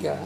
क्या?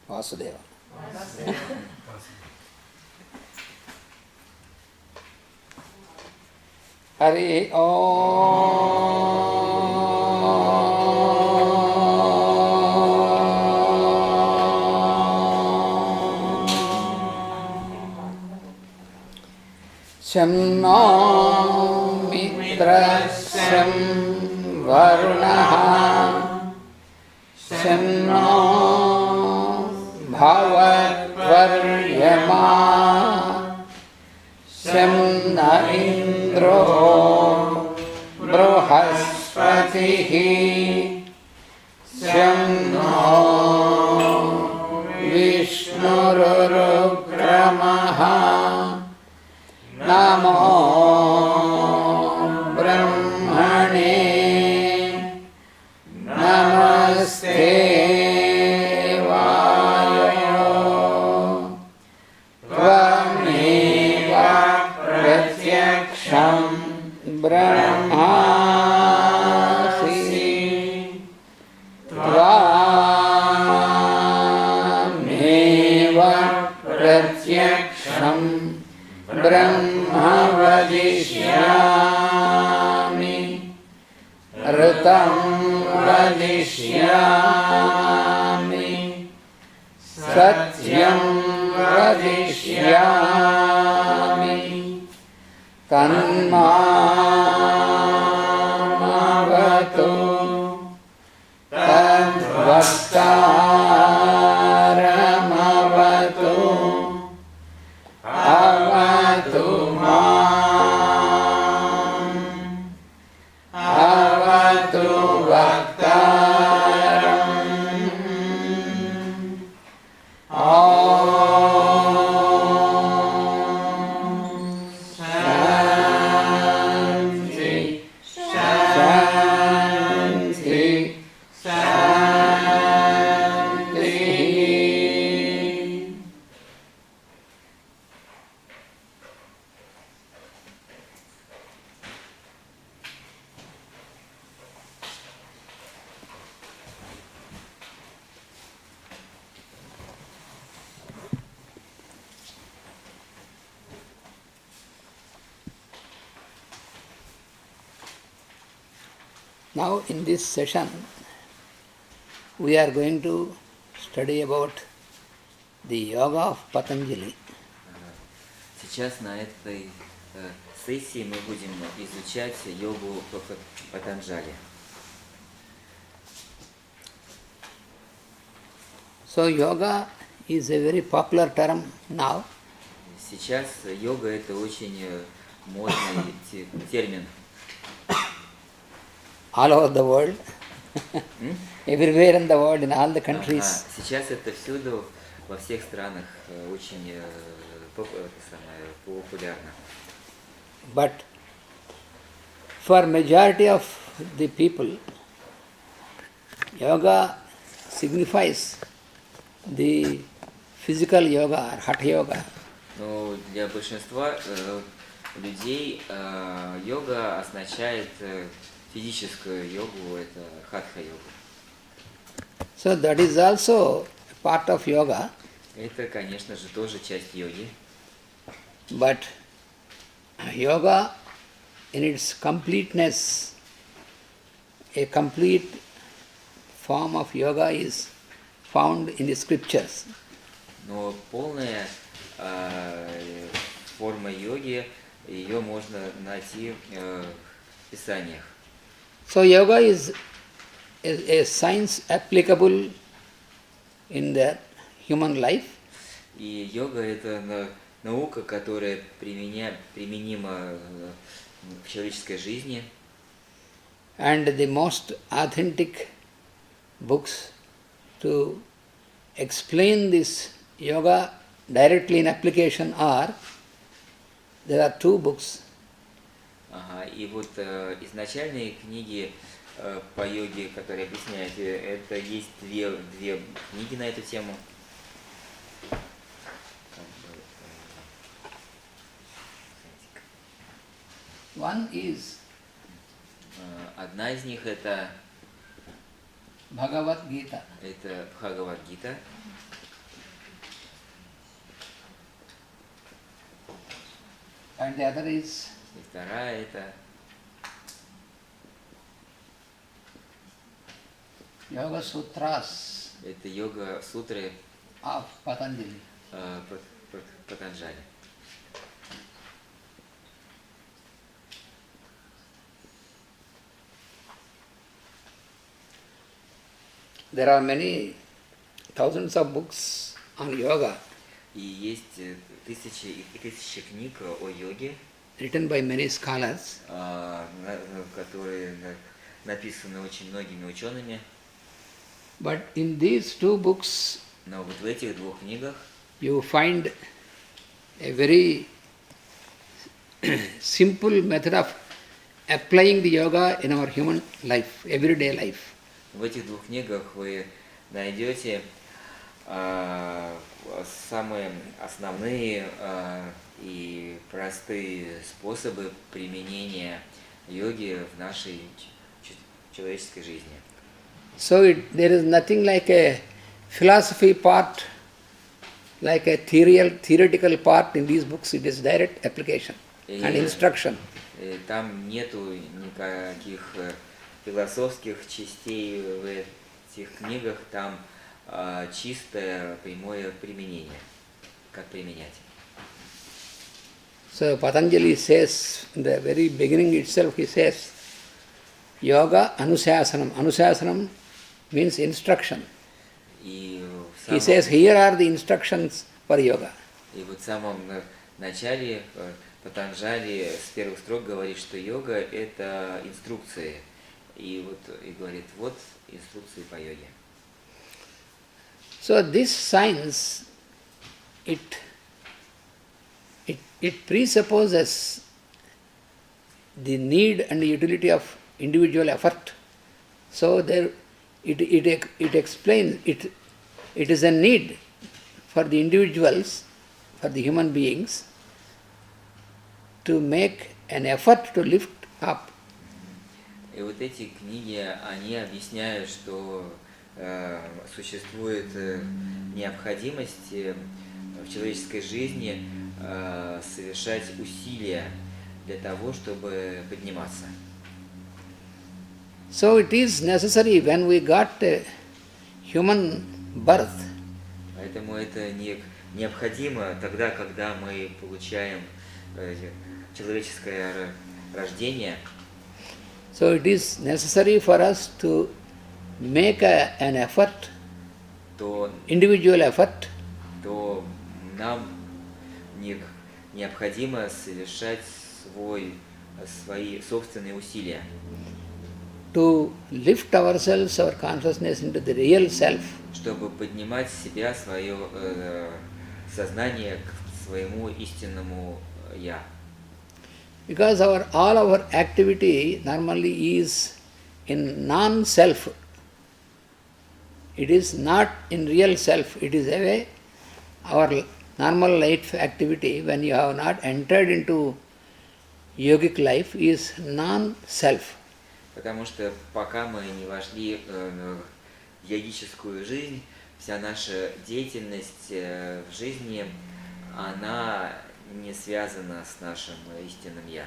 Vasudeva. Hari Sham no mitra sham varunaha sham no bhavat varyama sham na indro bruhaspatihi sham no vishnurugramaha Namo Brahmane Namaste Vayo Tvameva Pratyaksham Brahmasi Tvameva Pratyaksham Brahma vadishyami Ritam vadishyami Satyam vadishyami Tanmamavatu Tadvaktaramavatu Avatu mam, avatu bhaktaram. Om Shanti, Shanti, Shanti. Now in this session, we are going to study about the yoga of Patanjali. Сейчас на этой сессии мы будем изучать йогу Патанджали. So yoga is a very popular term now. Сейчас йога это очень модный термин. All over the world, everywhere in the world, in all the countries. Сейчас это всюду, во всех странах очень популярно. But for majority of the people, yoga signifies the physical yoga or hatha yoga. Но для большинства людей йога означает физическую йогу, это хатха-йога. So that is also part of yoga. Это, конечно же, тоже часть йоги. But yoga in its completeness, a complete form of yoga is found in the scriptures. Но полная форма йоги, ее можно найти в Писаниях. So yoga is a science applicable in the human life. И йога это наука, которая применима в человеческой жизни. And the most authentic books to explain this yoga directly in application are, there are two books. Ага, и вот изначальные книги по йоге, которые объясняют, это есть две книги на эту тему. One is Одна из них это Bhagavad Gita. Это Бхагавад-гита. And the other is И вторая это Yoga Sutras это йога-сутры of Patanjali. Патанджали. There are many thousands of books on yoga И есть тысячи и тысячи книг о йоге, written by many scholars. которые написаны очень многими учеными. But in these two books Но вот в этих двух книгах you find a very simple method of applying the yoga in our human life, everyday life. В этих двух книгах вы найдете самые основные и простые способы применения йоги в нашей человеческой жизни. So there is nothing like a philosophy part, like a theoretical part in these books. It is direct application and instruction. Там нету никаких философских частей в этих книгах, там чистое прямое применение, как применять. So Patanjali says, in the very beginning itself, he says, Yoga Anusasanam. Anusasanam means instruction. He says, here are the instructions for yoga. И вот в самом начале Патанджали с первых строк говорит, что йога – это инструкции. И говорит, вот инструкции по йоге. So this science, it presupposes the need and the utility of individual effort. So there, it explains, it is a need for the individuals, for the human beings, to make an effort to lift up. И вот эти книги, они объясняют, что существует необходимость в человеческой жизни совершать усилия для того, чтобы подниматься. So it is necessary when we got a human birth. Поэтому это необходимо тогда, когда мы получаем человеческое рождение. So it is necessary for us to make an effort, individual effort, то нам необходимо совершать свои собственные усилия. To lift ourselves, our consciousness into the real self. Чтобы поднимать себя, свое сознание к своему истинному «я». Because all our activity normally is in non-self. It is not in real self. It is away. Our normal life activity, when you have not entered into yogic life, is non-self. Потому что пока мы не вошли в йогическую жизнь, вся наша деятельность в жизни, она не связана с нашим истинным «я».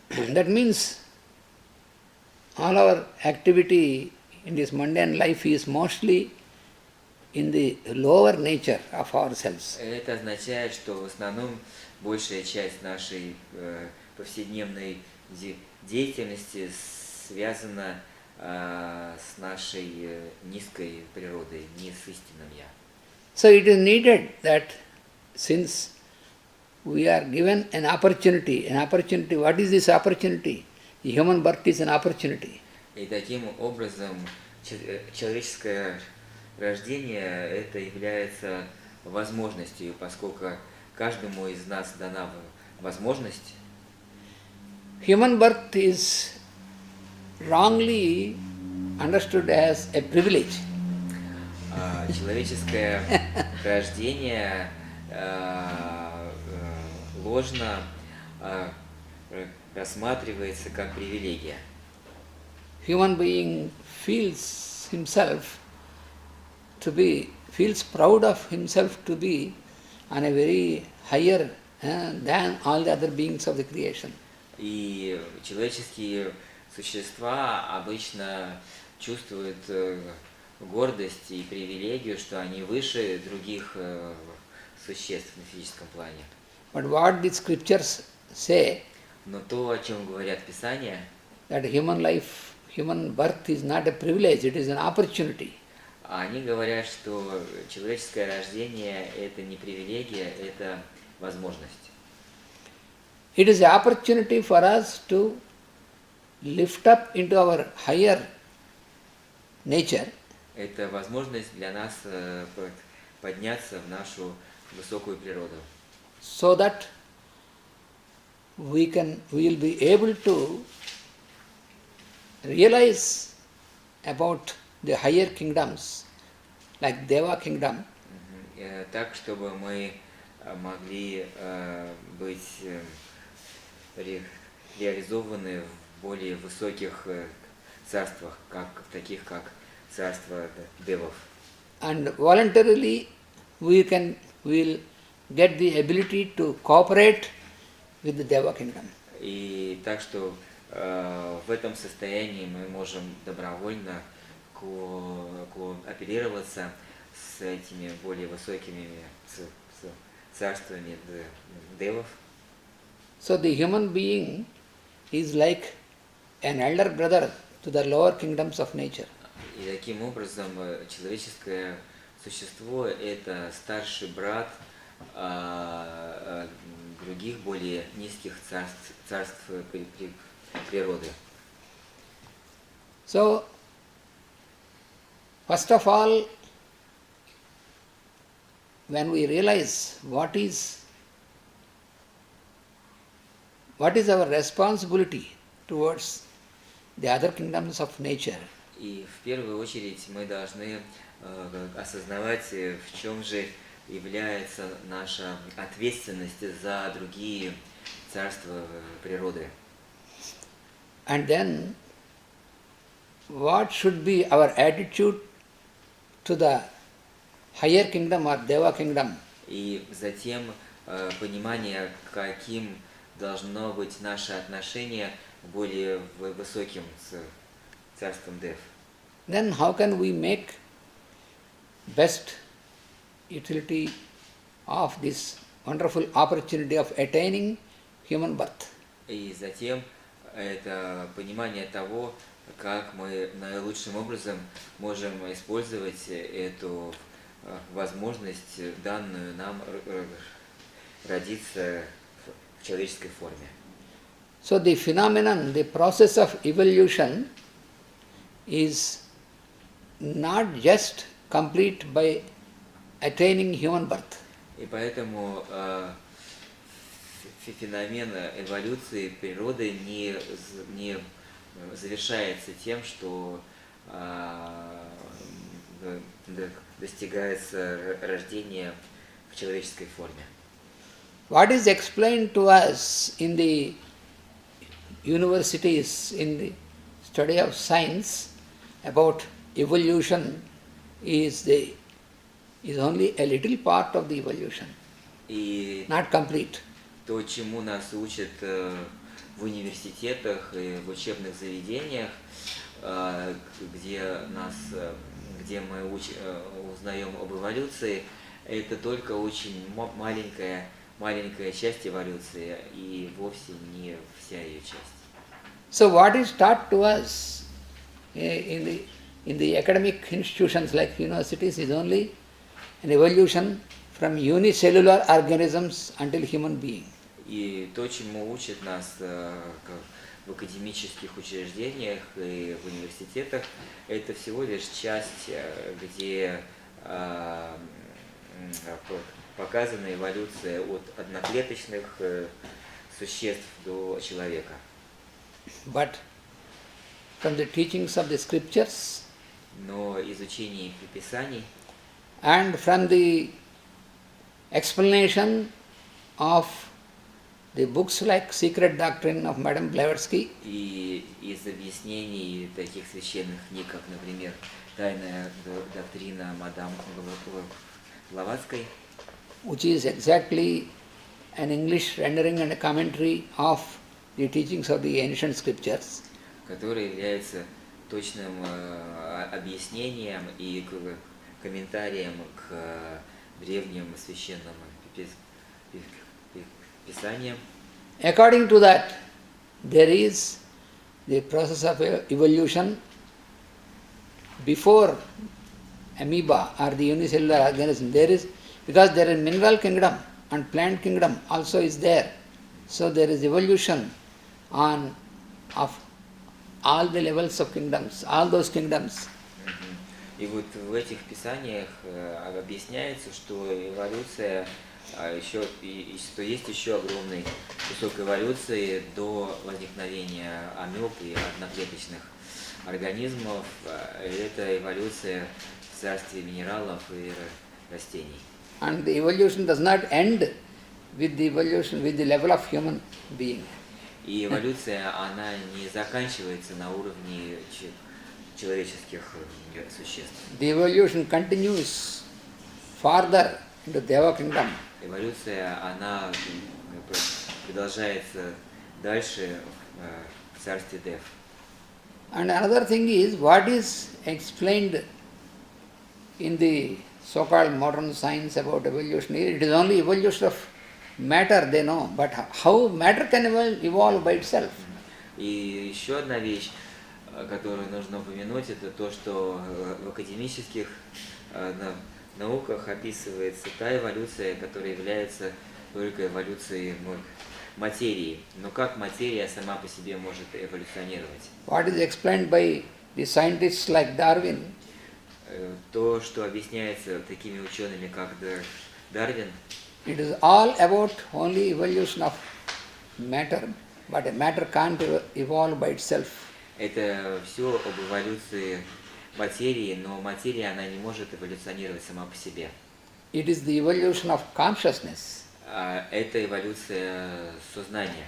That means all our activity in this mundane life is mostly in the lower nature of ourselves. Это означает, что в основном большая часть нашей повседневной деятельности связана с нашей низкой природой, не с истинным «я». So it is needed that since we are given an opportunity, what is this opportunity? the human birth is an opportunity. И таким образом человеческое рождение это является возможностью, поскольку каждому из нас дана возможность. Human birth is wrongly understood as a privilege. Человеческое рождение ложно рассматривается как привилегия. Human being feels proud of himself to be on a very higher than all the other beings of the creation. И человеческие существа обычно чувствуют гордость и привилегию, что они выше других существ на физическом плане. But what the scriptures say, Но то, о чем говорят Писания, that human birth is not a privilege, it is an opportunity. они говорят, что человеческое рождение это не привилегия, это возможность. It is an opportunity for us to lift up into our higher nature. Это возможность для нас подняться в нашу высокую природу. So that we will be able to realize about the higher kingdoms, like Deva kingdom. Так, чтобы мы могли быть реализованы в более высоких царствах, таких как царство девов. And voluntarily we will get the ability to cooperate with the Deva kingdom. И так что в этом состоянии мы можем добровольно кооперироваться с этими более высокими царствами девов. So the human being is like an elder brother to the lower kingdoms of nature. И таким образом человеческое существо это старший брат других более низких царств природы. So, first of all, when we realize what is our responsibility towards the other kingdoms of nature, И в первую очередь мы должны осознавать, в чем же является наша ответственность за другие царства природы. and then what should be our attitude to the higher kingdom or Deva kingdom. И затем понимание, каким должно быть наше отношение к более высоким царством Дев. Then how can we make best utility of this wonderful opportunity of attaining human birth? И затем это понимание того, как мы наилучшим образом можем использовать эту возможность, данную нам родиться в человеческой форме. So the phenomenon, the process of evolution is not just complete by attaining human birth. И поэтому феномен эволюции природы не завершается тем, что достигается рождение в человеческой форме. What is explained to us in the universities, in the study of science about evolution is only a little part of the evolution, И not complete. то, чему нас учат в университетах и в учебных заведениях, где мы узнаем об эволюции, это только очень маленькая часть эволюции и вовсе не вся ее часть. So what is taught to us in the academic institutions like universities is only an evolution from unicellular organisms until human being. И то, чему учат нас в академических учреждениях и в университетах, это всего лишь часть, где показана эволюция от одноклеточных существ до человека. But from the teachings of the scriptures Но изучение Писаний and from the explanation of the books like Secret Doctrine of Madame Blavatsky и из объяснений таких священных книг, как, например, «Тайная доктрина мадам Блаватской», which is exactly an English rendering and a commentary of the teachings of the ancient scriptures, который является точным объяснением и комментарием к древним священным писаниям. According to that, there is the process of evolution before amoeba or the unicellular organism. There is, because there is mineral kingdom and plant kingdom also is there. So there is evolution of all the levels of kingdoms, all those kingdoms. И вот в этих писаниях объясняется, что эволюция еще, что есть еще огромный кусок эволюции до возникновения амеб и одноклеточных организмов. Это эволюция в царстве минералов и растений. And the evolution does not end with the evolution, with the level of human being. И эволюция, она не заканчивается на уровне человеческих существ. The evolution continues farther into Deva kingdom. Эволюция, она продолжается дальше в царстве Дев. And another thing is, what is explained in the so-called modern science about evolution, it is only evolution of matter they know, but how matter can evolve by itself? И еще одна вещь, которую нужно упомянуть, это то, что в академических науках описывается та эволюция, которая является только эволюцией материи. Но как материя сама по себе может эволюционировать? What is explained by the scientists like Darwin? То, что объясняется такими учеными, как Дарвин, it is all about only evolution of matter, but matter can't evolve by itself. Это все об эволюции материи, но материя, она не может эволюционировать сама по себе. It is the evolution of consciousness. Это эволюция сознания.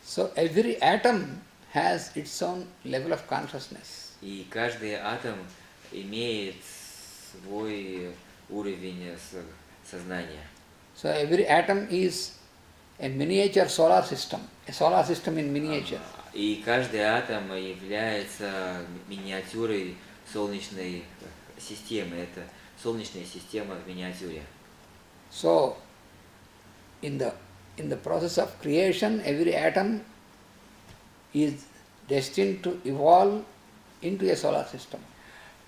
So every atom has its own level of consciousness. И каждый атом имеет свой уровень сознания. So every atom is a miniature solar system, a solar system in miniature. И каждый атом является миниатюрой солнечной системы. Это солнечная система в миниатюре. So in the process of creation, every atom is destined to evolve into a solar system.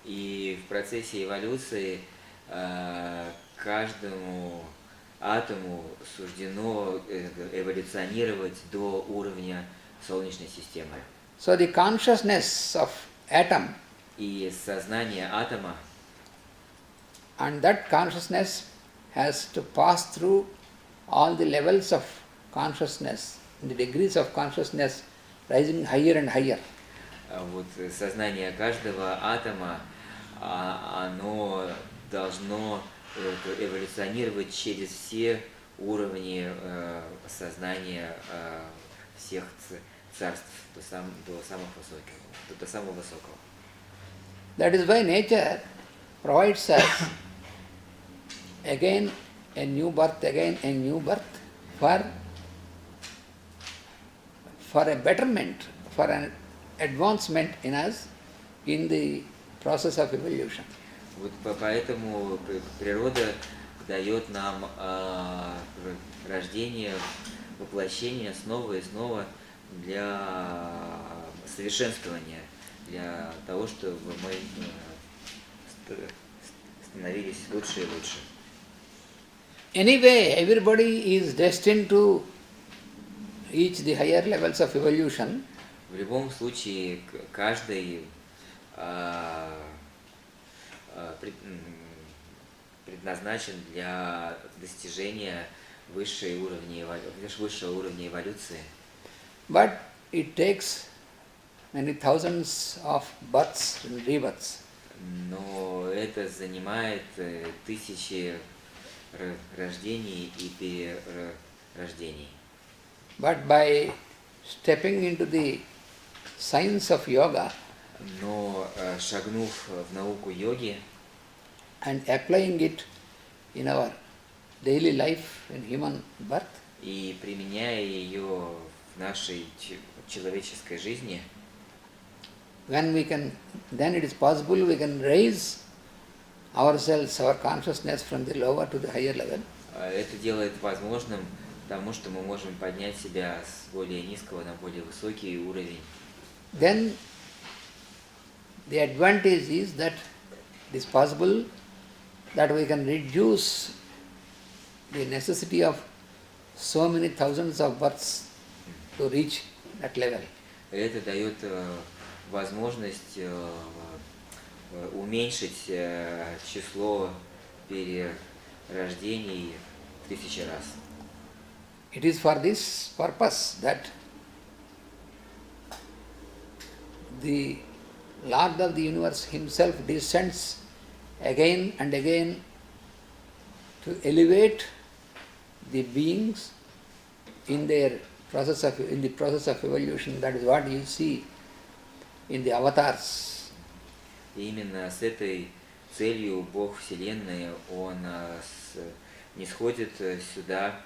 И в процессе эволюции каждому атому суждено эволюционировать до уровня Солнечной системы. So the consciousness of atom, И сознание атома, and that consciousness has to pass through all the levels of consciousness, the degrees of consciousness rising higher and higher. вот сознание каждого атома, оно должно эволюционировать через все уровни сознания всех царств до самого высокого. That is why nature provides us again a new birth for a betterment, for an advancement in us in the process of evolution. Вот поэтому природа дает нам рождение, воплощение снова и снова для совершенствования, для того, чтобы мы становились лучше и лучше. anyway, everybody is destined to reach the higher levels of evolution. В любом случае, каждый а, предназначен для достижения высшего уровня эволюции. But it takes many thousands of births and rebirths. Но это занимает тысячи рождений и перерождений. But by stepping into the science of yoga Но шагнув в науку йоги and applying it in our daily life in human birth, и применяя ее в нашей человеческой жизни, then it is possible we can raise ourselves, our consciousness from the lower to the higher level. это делает возможным тому, что мы можем поднять себя с более низкого на более высокий уровень. Then the advantage is that it is possible that we can reduce the necessity of so many thousands of births to reach that level. Это дает возможность уменьшить число перерождений в 1000 раз. It is for this purpose that the Lord of the universe himself descends again and again to elevate the beings in the process of evolution. That is what you see in the avatars. И именно с этой целью Бог Вселенной, Он нисходит сюда,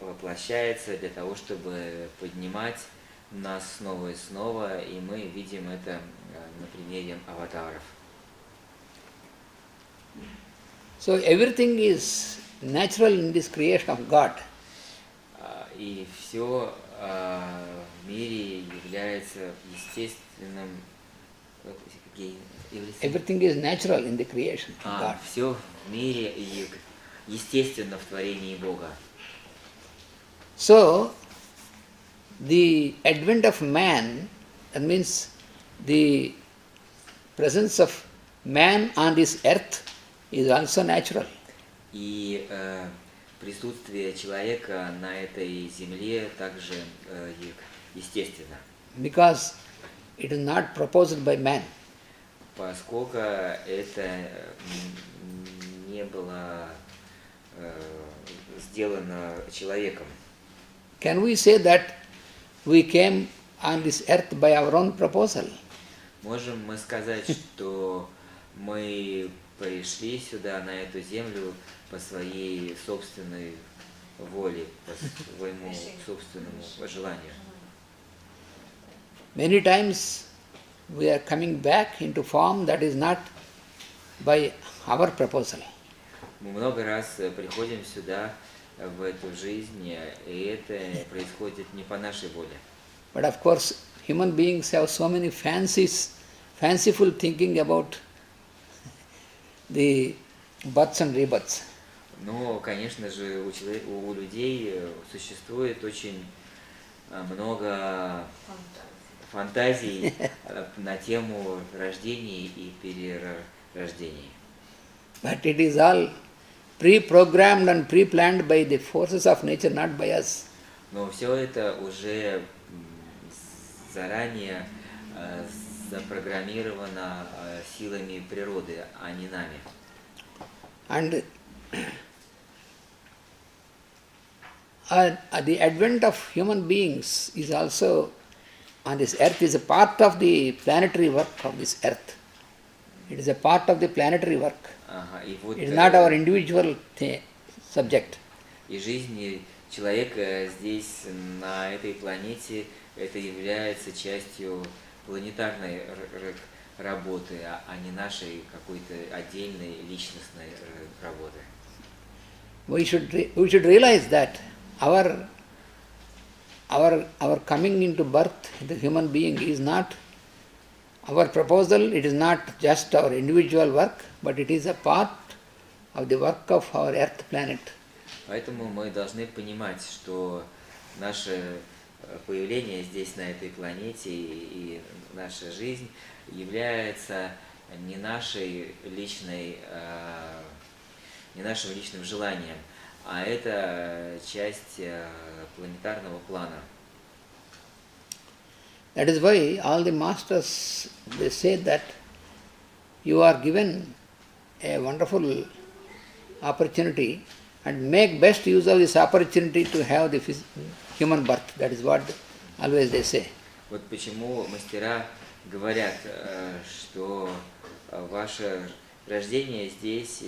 воплощается для того, чтобы поднимать нас снова и снова, и мы видим это на примере аватаров. So everything is natural in this creation of God. И все в мире является естественным. Everything is natural in the creation of God. Все в мире естественно в творении Бога. So the advent of man, that means the presence of man on this earth, is also natural. И присутствие человека на этой земле также естественно. Because it is not proposed by man. Поскольку это не было сделано человеком. Can we say that we came on this earth by our own proposal? Можем мы сказать, что мы пришли сюда, на эту землю, по своей собственной воле, по своему собственному желанию? Many times we are coming back into form that is not by our proposal. Мы много раз приходим сюда, в эту жизнь, и это происходит не по нашей воле. But of course, human beings have so many fanciful thinking about the births and rebirths. Но, конечно же, у людей существует очень много фантазий на тему рождений и перерождений. But it is all pre-programmed and pre-planned by the forces of nature, not by us. Но все это уже заранее запрограммировано силами природы, а не нами. And the advent of human beings is also on this earth is a part of the planetary work of this earth. It is a part of the planetary work. It is not our individual subject. И жизнь человека здесь, на этой планете, это является частью планетарной работы, а не нашей какой-то отдельной личностной работы. We should realize that our coming into birth, the human being, is not our proposal, it is not just our individual work, but it is a part of the work of our earth planet. Поэтому мы должны понимать, что наше появление здесь, на этой планете, и наша жизнь является не нашей личной, не нашим личным желанием, а это часть планетарного плана. That is why all the masters, they say that you are given a wonderful opportunity and make best use of this opportunity to have the human birth. That is what always they say. Вот почему мастера говорят, что ваше рождение здесь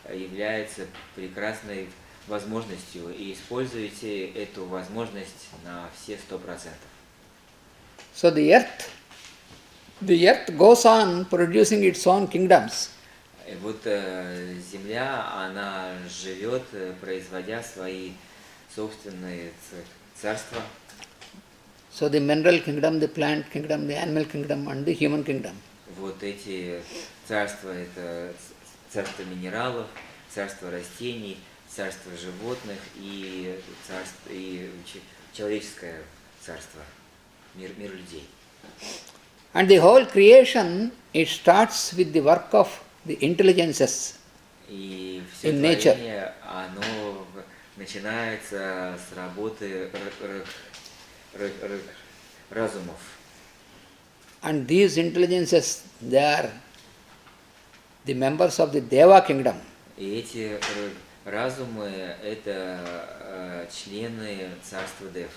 является прекрасной возможностью, и используйте эту возможность на все 100%. So the earth goes on producing its own kingdoms. И вот Земля, она живет, производя свои собственные царства. So the mineral kingdom, the plant kingdom, the animal kingdom and the human kingdom. Вот эти царства, это царство минералов, царство растений, царство животных и человеческое царство, мир людей. And the whole creation, it starts with the work of the intelligences И все in nature. творение, оно начинается с работы разумов. And these intelligences, they are the members of the Deva kingdom. И эти разумы – это члены царства Дев.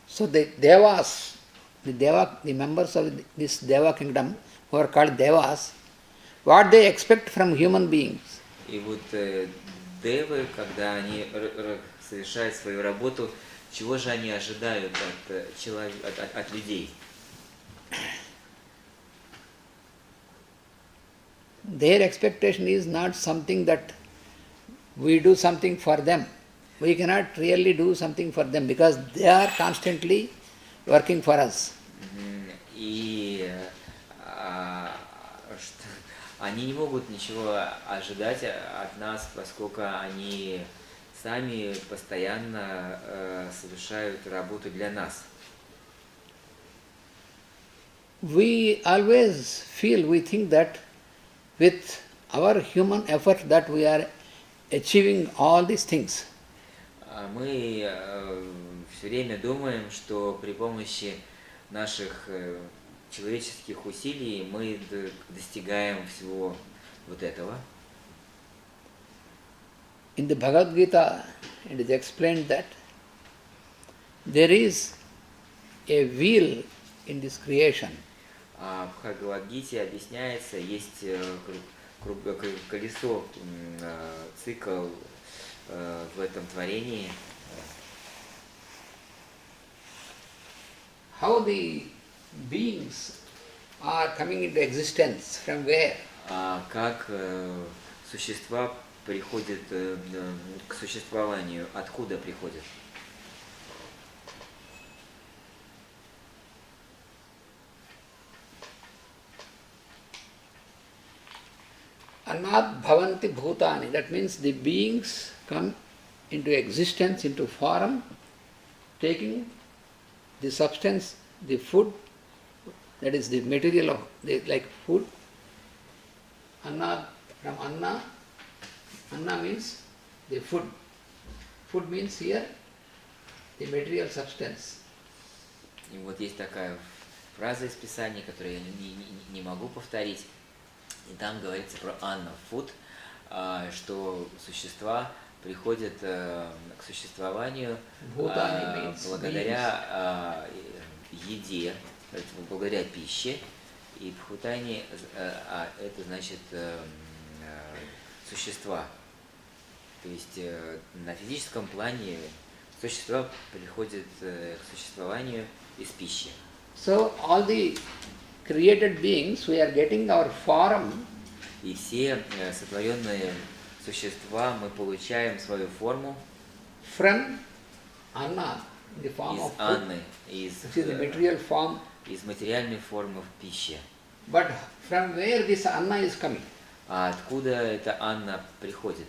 So the Devas, the members of this Deva kingdom, who are called Devas, what they expect from human beings? И вот девы, когда они совершают свою работу, чего же они ожидают от людей? Their expectation is not something that we do something for them. We cannot really do something for them because they are constantly working for us. И они не могут ничего ожидать от нас, поскольку они сами постоянно совершают работу для нас. We always feel, we think that with our human effort that we are achieving all these things. Мы все время думаем, что при помощи наших человеческих усилий мы достигаем всего вот этого. In the Bhagavad Gita, it is explained that there is a wheel in this creation. В Бхагавад-гите объясняется, есть колесо, цикл в этом творении. How the beings are coming into existence, from where? Как существа приходят к существованию, откуда приходят? Anat bhavanti bhutani. That means the beings come into existence, into form, taking the substance, the food, that is the material of like food. Anna, from Anna, Anna means the food. Food means here the material substance. И вот есть такая фраза из Писания, которую я не могу повторить. И там говорится про Анна Фуд, что существа приходят к существованию благодаря еде, благодаря пище. И бхутани, это значит существа. То есть на физическом плане существа приходят к существованию из пищи. So all the created beings, we are getting our form. И все сотворенные существа, мы получаем свою форму From Anna, the form из of food, Анны, which is the material form. из материальной формы в пище. But from where this Anna is coming? А откуда эта Анна приходит?